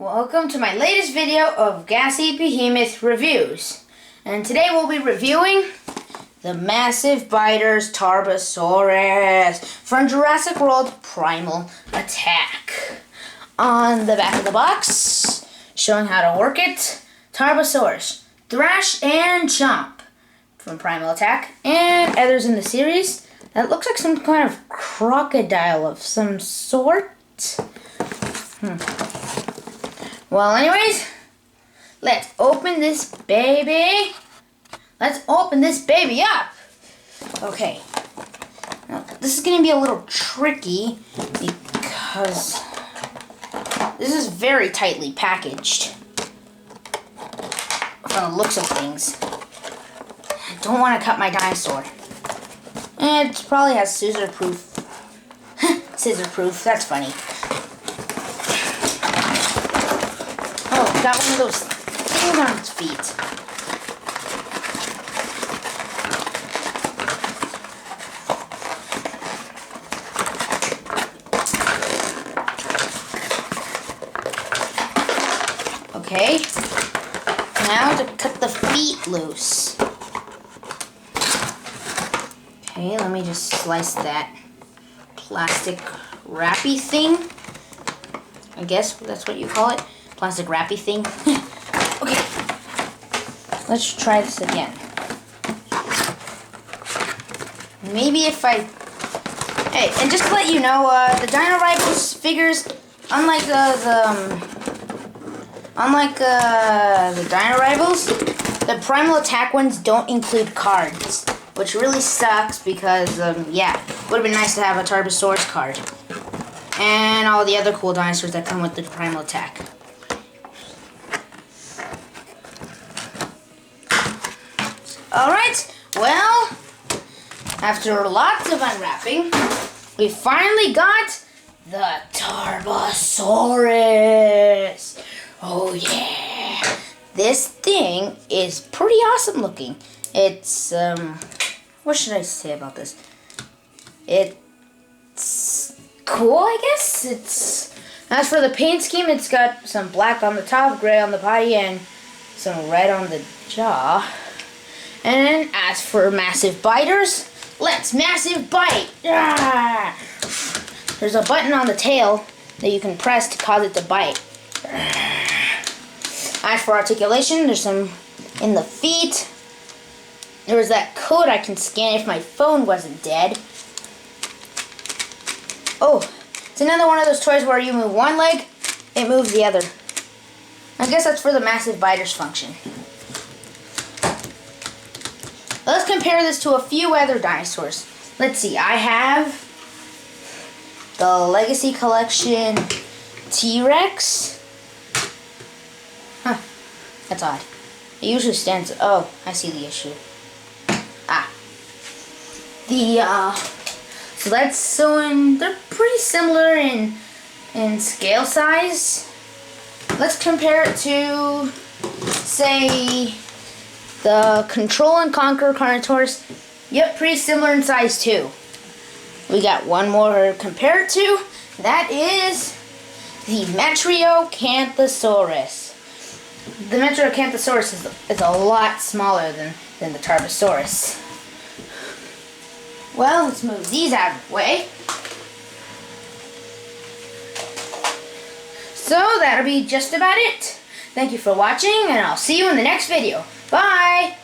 Welcome to my latest video of Gassy Behemoth reviews. And today we'll be reviewing the Massive Biters Tarbosaurus from Jurassic World Primal Attack. On the back of the box, showing how to work it, Tarbosaurus, Thrash and Chomp from Primal Attack, and others in the series. That looks like some kind of crocodile of some sort. Well, anyways, let's open this baby. Let's open this baby up. Okay. Now, this is going to be a little tricky because this is very tightly packaged from the looks of things. I don't want to cut my dinosaur. And it probably has scissor-proof. Scissor-proof, that's funny. Oh, got one of those things on its feet. Okay, now to cut the feet loose. Okay, let me just slice that plastic wrappy thing. I guess that's what you call it. Plastic wrappy thing. Okay, let's try this again. Maybe if I... Hey, and just to let you know, the Dino Rivals figures, unlike the Dino Rivals, the Primal Attack ones don't include cards, which really sucks because, yeah, would have been nice to have a Tarbosaurus card. And all the other cool dinosaurs that come with the Primal Attack. Alright, well, after lots of unwrapping, we finally got the Tarbosaurus. Oh yeah, this thing is pretty awesome looking. It's, what should I say about this? It's cool, I guess. As for the paint scheme, it's got some black on the top, gray on the body, and some red on the jaw. And as for Massive Biters, let's Massive Bite! Ah! There's a button on the tail that you can press to cause it to bite. As for articulation, there's some in the feet. There was that code I can scan if my phone wasn't dead. Oh, it's another one of those toys where you move one leg, it moves the other. I guess that's for the Massive Biters function. Let's compare this to a few other dinosaurs. Let's see, I have the Legacy Collection T-Rex. Huh, that's odd. It usually stands, oh, I see the issue. They're pretty similar in scale size. Let's compare it to, say, the Control and Conquer Carnotaurus. Yep, pretty similar in size too. We got one more to compare it to. That is the Metriacanthosaurus. The Metriacanthosaurus is a lot smaller than the Tarbosaurus. Well, let's move these out of the way. So that'll be just about it. Thank you for watching, and I'll see you in the next video. Bye!